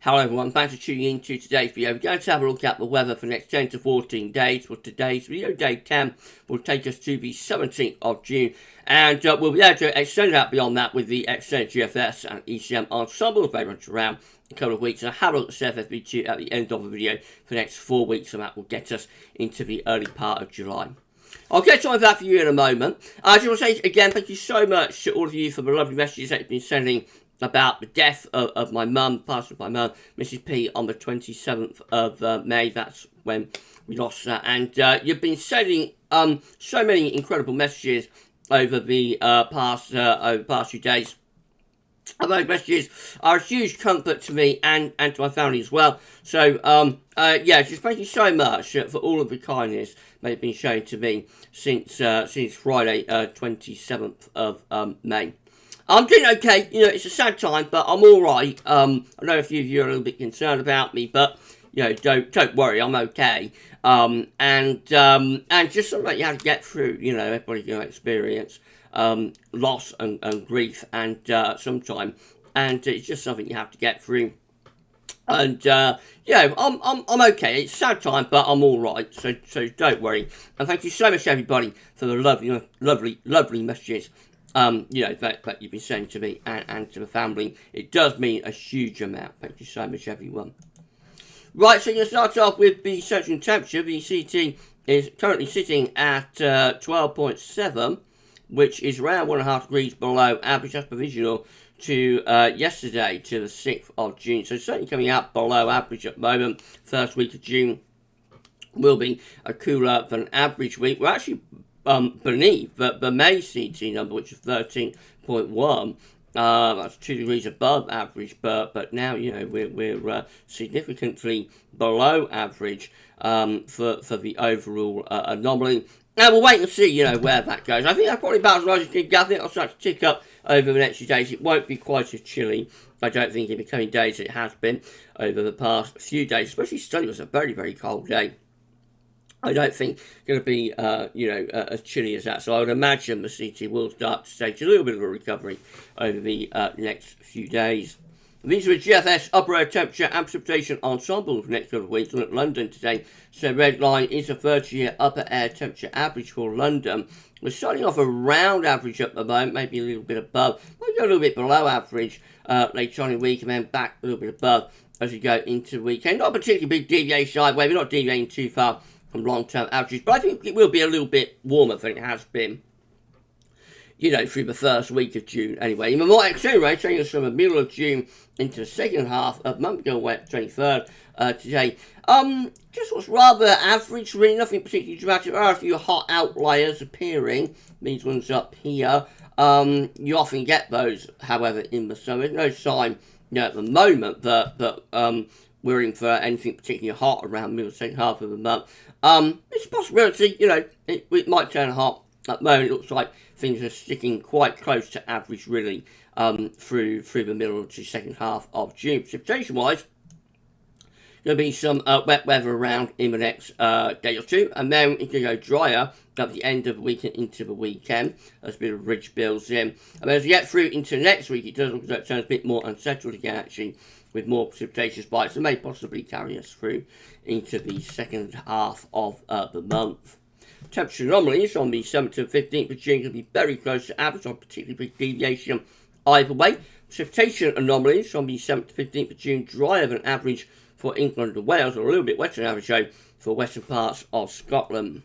Hello everyone, thanks for tuning in to today's video. We're going to have a look at the weather for the next 10 to 14 days. For today's video, day 10 will take us to the 17th of June. And we'll be able to extend out beyond that with the extended GFS and ECM ensembles very much around a couple of weeks. And I'll have a look at CFSV2 at the end of the video for the next 4 weeks, and that will get us into the early part of July. I'll get on with that for you in a moment. I just want to say again, thank you so much to all of you for the lovely messages that you've been sending about the death of my mum, passing of my mum, Mrs. P, on the 27th of May. That's when we lost her. And you've been sending so many incredible messages over the past few days. And those messages are a huge comfort to me and to my family as well. So, yeah, just thank you so much for all of the kindness that you've been showing to me since Friday, 27th of May. I'm doing okay. You know, it's a sad time, but I'm all right. I know a few of you are a little bit concerned about me, but you know, don't worry, I'm okay. And just something that you have to get through. You know, everybody's going to experience loss and grief and sometime, and it's just something you have to get through. And yeah, I'm okay. It's a sad time, but I'm all right. So don't worry. And thank you so much, everybody, for the lovely messages. You know, that you've been sending to me and to the family. It does mean a huge amount. Thank you so much, everyone. Right, so you're going to start off with the central temperature. The CT is currently sitting at 12.7, which is around 1.5 degrees below average. That's provisional to yesterday, to the 6th of June. So certainly coming out below average at the moment. First week of June will be a cooler than average week. We're actually beneath the May CT number, which is 13.1. That's 2 degrees above average, but now, you know, we're significantly below average for the overall anomaly. Now we'll wait and see, you know, where that goes. I think that's probably about as much as it did. I think it'll start to tick up over the next few days. It won't be quite as chilly, I don't think, in the coming days as it has been over the past few days. Especially Sunday was a very, very cold day. I don't think it's going to be, you know, as chilly as that. So I would imagine the CT will start to stage a little bit of a recovery over the next few days. These are the GFS upper air temperature and precipitation ensembles for the next couple of weeks. Look at London today. So red line is a 30-year upper air temperature average for London. We're starting off around average at the moment, maybe a little bit above. Might go a little bit below average later on in the week, and then back a little bit above as we go into the weekend. Not a particularly big deviation either way. We're not deviating too far from long-term averages, but I think it will be a little bit warmer than it has been, you know, through the first week of June anyway. Even more extreme rate taking us from the middle of June into the second half of month ago, 23rd today. Just what's rather average, really, nothing particularly dramatic. There are a few hot outliers appearing, these ones up here. You often get those, however, in the summer. There's no sign, you know, at the moment that we're in for anything particularly hot around the middle of the second half of the month. It's a possibility, you know, it might turn hot. At the moment, it looks like things are sticking quite close to average, really, through the middle to second half of June. Precipitation-wise, there'll be some wet weather around in the next day or two, and then it's going to go drier at the end of the week and into the weekend as a bit of ridge builds in. And as we get through into next week, it does look like it turns a bit more unsettled again, actually, with more precipitation spikes that may possibly carry us through into the second half of the month. Temperature anomalies on the 7th to 15th of June can be very close to average, on particularly big deviation either way. Precipitation anomalies on the 7th to 15th of June drier than average for England and Wales, or a little bit wetter than average though for western parts of Scotland.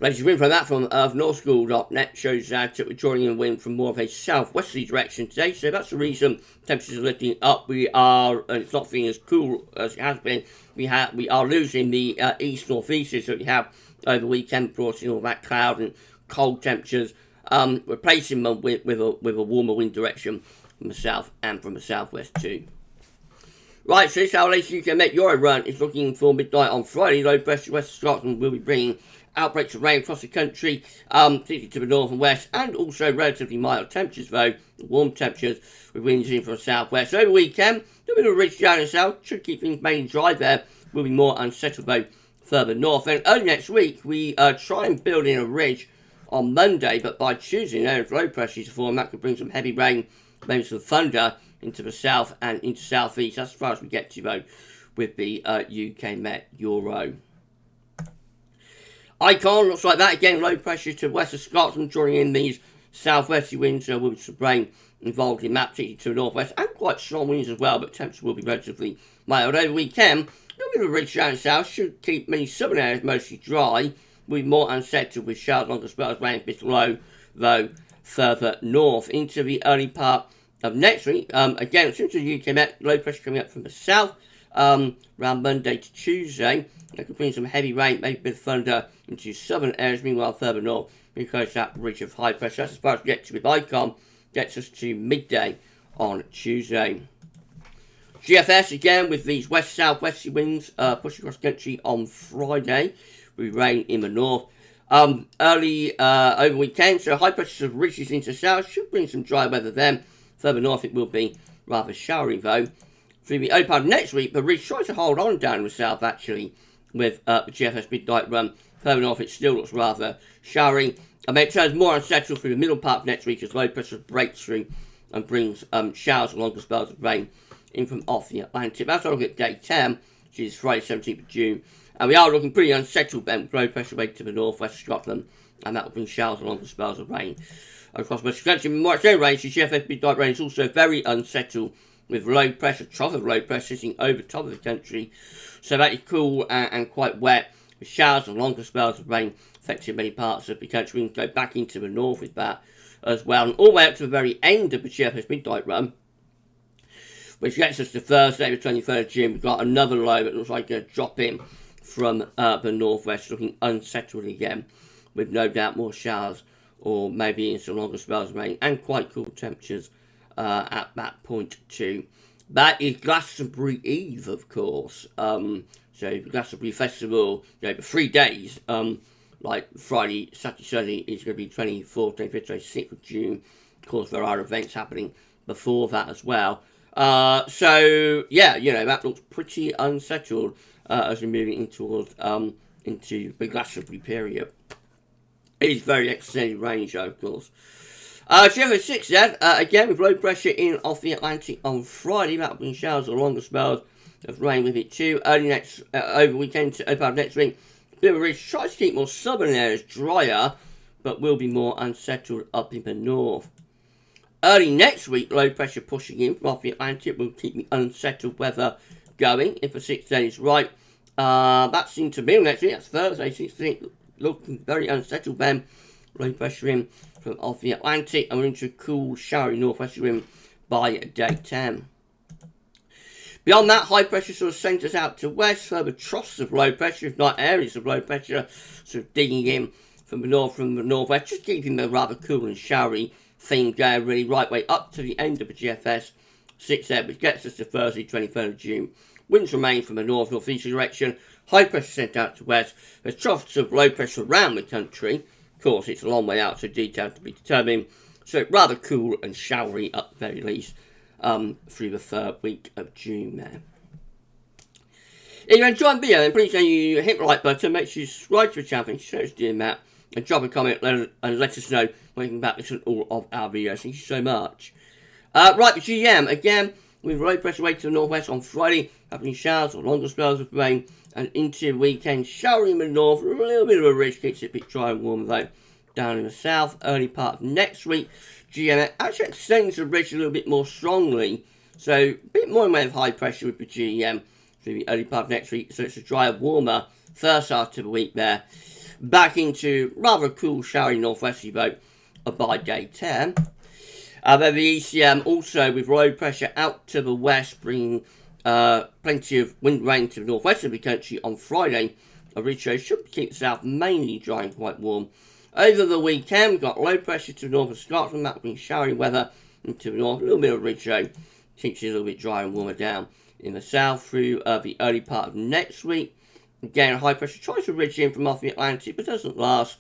Latest wind from that from northschool.net shows that we're drawing in wind from more of a southwesterly direction today, so that's the reason temperatures are lifting up. We are, and it's not feeling as cool as it has been. We are losing the east northeasters that we have over the weekend, brought in all that cloud and cold temperatures, replacing them with a warmer wind direction from the south and from the southwest too. Right, so this is how late you can make your run. It's looking for midnight on Friday. Low pressure west of Scotland will be bringing outbreaks of rain across the country, particularly to the north and west, and also relatively mild temperatures though, warm temperatures with winds in from the southwest. Over the weekend, a little bit of ridge down in the south, should keep things mainly dry there, will be more unsettled though further north. And early next week, we try and build in a ridge on Monday, but by Tuesday, now if low pressure is to form, that could bring some heavy rain, maybe some thunder into the south and into southeast. That's as far as we get to, though, with the UK Met Euro. Icon looks like that again. Low pressure to west of Scotland, drawing in these southwesterly winds. There will be some rain involved in that, particularly to the northwest, and quite strong winds as well. But temps will be relatively mild over the weekend. A little bit of a ridge down south should keep many southern areas mostly dry. Will be more unsettled with showers, longer spells, rain a bit low, though further north into the early part of next week. Again, it seems to the UK Met, low pressure coming up from the south around Monday to Tuesday. That could bring some heavy rain, maybe a bit of thunder into southern areas. Meanwhile, further north, because that ridge of high pressure, that's as far as we get to with Icon, gets us to midday on Tuesday. GFS again with these west-southwesterly winds pushing across the country on Friday with rain in the north. Early over weekend, so high pressure of ridges into south should bring some dry weather then. Further north it will be rather showery though. Through the early part of next week, the ridge tries to hold on down in the south actually with the GFS midnight run. Further north it still looks rather showery. And then it turns more unsettled through the middle part of next week as low pressure breaks through and brings showers and longer spells of rain in from off the Atlantic. That's all look at day 10, which is Friday 17th of June. And we are looking pretty unsettled then with low pressure way to the northwest of Scotland, and that will bring showers and longer spells of rain across most of the country. More extreme rain, so GFS midnight rain is also very unsettled with low pressure, trough of low pressure sitting over top of the country. So that is cool and quite wet, with showers and longer spells of rain affecting many parts of the country. We can go back into the north with that as well. And all the way up to the very end of the GFS midnight run, which gets us to Thursday, the 23rd of June. We've got another low that looks like a drop in from the northwest, looking unsettled again, with no doubt more showers or maybe in some longer spells of rain and quite cool temperatures at that point too. That is Glastonbury Eve, of course. So Glastonbury Festival, for 3 days, like Friday, Saturday, Sunday, is going to be 24th, 25th, 26th of June. Of course, there are events happening before that as well. So, yeah, that looks pretty unsettled as we're moving into the Glastonbury period. It is very extended range, though, of course. GFS 6 then, again with low pressure in off the Atlantic on Friday. That will bring showers or longer spells of rain with it too. Early next, over weekend to about next week. Bit of a ridge tries to keep more southern areas drier, but will be more unsettled up in the north. Early next week, low pressure pushing in from off the Atlantic will keep the unsettled weather going if the 6th day is right. That's into middle next week, that's Thursday, 16th, looking very unsettled then. Low pressure in from off the Atlantic, and we're into a cool, showery northwesterly wind by day 10. Beyond that, high pressure sort of centres out to west, further troughs of low pressure, if not areas of low pressure, sort of digging in from the northwest, just keeping the rather cool and showery theme going really right way up to the end of the GFS 6 there, which gets us to Thursday, 23rd of June. Winds remain from the north-northeast direction, high pressure sent out to west. There's troughs of low pressure around the country. Of course, it's a long way out, so details to be determined. So rather cool and showery at the very least through the 3rd week of June there. If you enjoyed the video, then please you hit the like button, make sure you subscribe to the channel, and show us doing that, and drop a comment and let us know when you can back listen to all of our videos. Thank you so much. Right, the GM, again, with low pressure way to the northwest on Friday, having showers or longer spells of rain, and into the weekend, showery in the north, a little bit of a ridge, keeps it a bit dry and warm though. Down in the south, early part of next week, GM actually extends the ridge a little bit more strongly, so a bit more in way of high pressure with the GM through the early part of next week, so it's a drier, warmer first half of the week there. Back into rather cool, showery northwesterly though by day 10. Then the ECM also with low pressure out to the west, bringing plenty of wind rain to the northwest of the country on Friday. A ridge should keep the south mainly dry and quite warm. Over the weekend, we've got low pressure to the north of Scotland. That will bring showery weather into the north. A little bit of ridge keeps it a little bit dry and warmer down in the south through the early part of next week. Again, high pressure tries to ridge in from off the Atlantic, but doesn't last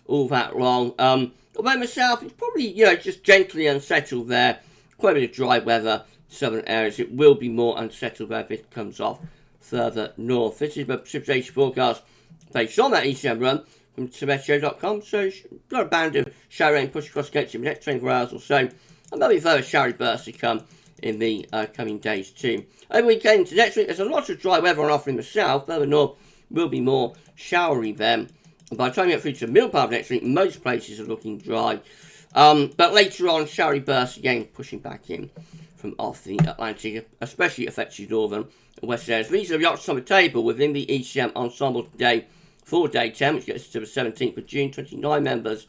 all that long. Although in the south, it's probably, just gently unsettled there. Quite a bit of dry weather in southern areas. It will be more unsettled there if it comes off further north. This is the precipitation forecast based on that ECM run from TibetShow.com. So, you've got a band of shower rain push across the country in the next 24 hours or so. And there'll be further showery bursts to come in the coming days too. Over the weekend to next week, there's a lot of dry weather on offer in the south. Further north will be more showery then. And by the time you get through to the middle part of next week, most places are looking dry. But later on, showery bursts again, pushing back in from off the Atlantic, especially affecting northern and west areas. These are the options on the table within the ECM ensemble today for day 10, which gets to the 17th of June. 29 members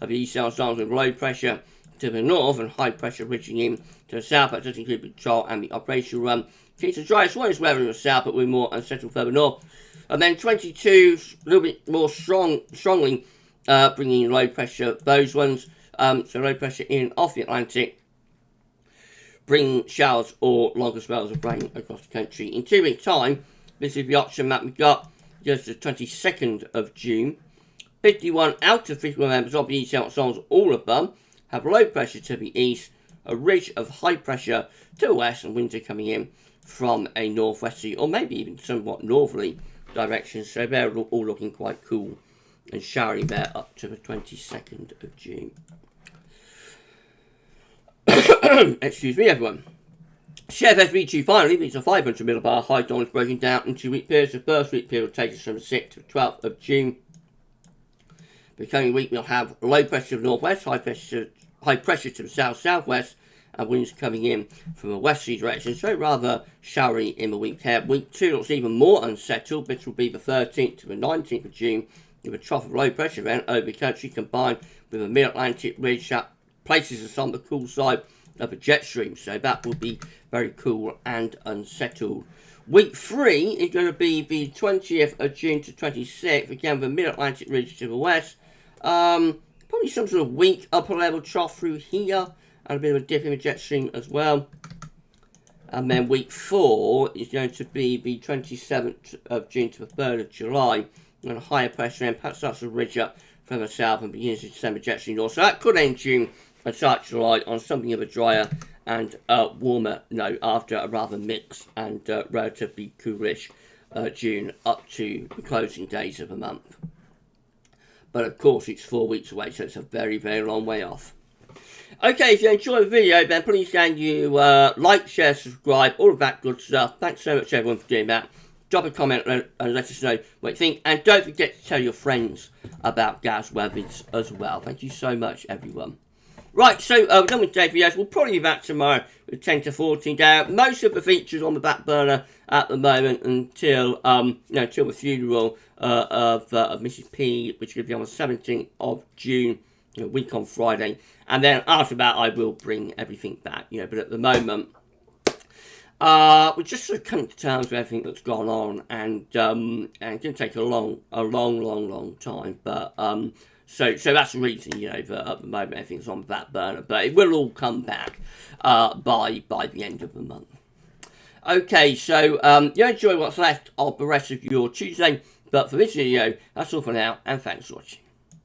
of the ECM ensemble with low pressure to the north and high pressure reaching in to the south. That does include the patrol and the operational run. It's the driest one is weather in the south, but we're more unsettled further north. And then 22, a little bit more strongly bringing in low pressure, those ones. So low pressure in off the Atlantic, bring showers or longer spells of rain across the country. In 2 weeks' time, this is the option that we've got just the 22nd of June. 51 out of 51 members of the East ensembles, all of them, have low pressure to the east, a ridge of high pressure to the west, and winds are coming in from a northwesterly or maybe even somewhat northerly direction. So they're all looking quite cool and showery there up to the 22nd of June. Excuse me, everyone. GFS V2 finally beats a 500 millibar high dollars breaking down in 2 week periods. The first week period will take us from the 6th to the 12th of June. The coming week we'll have low pressure to the northwest, high pressure to the south-southwest, and winds coming in from a westerly direction, so rather showery in the week ahead. Week 2 looks even more unsettled, which will be the 13th to the 19th of June, with a trough of low pressure event over the country combined with a mid-Atlantic ridge that places us on the cool side of a jet stream, so that will be very cool and unsettled. Week 3 is going to be the 20th of June to 26th, again with a mid-Atlantic ridge to the west. Probably some sort of weak upper level trough through here, and a bit of a dip in the jet stream as well. And then week 4 is going to be the 27th of June to the 3rd of July, and a higher pressure impact starts to ridge up from the south and begins to descend the jet stream north. So that could end June and start July on something of a drier and warmer note after a rather mixed and relatively coolish June up to the closing days of the month. But of course it's 4 weeks away, so it's a very, very long way off. Okay, if you enjoyed the video, then please can you like, share, subscribe, all of that good stuff. Thanks so much everyone for doing that. Drop a comment and let us know what you think. And don't forget to tell your friends about GavsWeatherVids as well. Thank you so much, everyone. Right, so we're done with today's videos. We'll probably be back tomorrow with 10 to 14 down. Most of the features on the back burner at the moment until until the funeral of Mrs. P, which is going to be on the 17th of June, a week on Friday. And then after that, I will bring everything back. But at the moment, we're just sort of coming to terms with everything that's gone on, and it's going to take a long time. But so that's the reason, that at the moment everything's on the back burner. But it will all come back by the end of the month. Okay, so you enjoy what's left of the rest of your Tuesday. But for this video, that's all for now, and thanks for watching.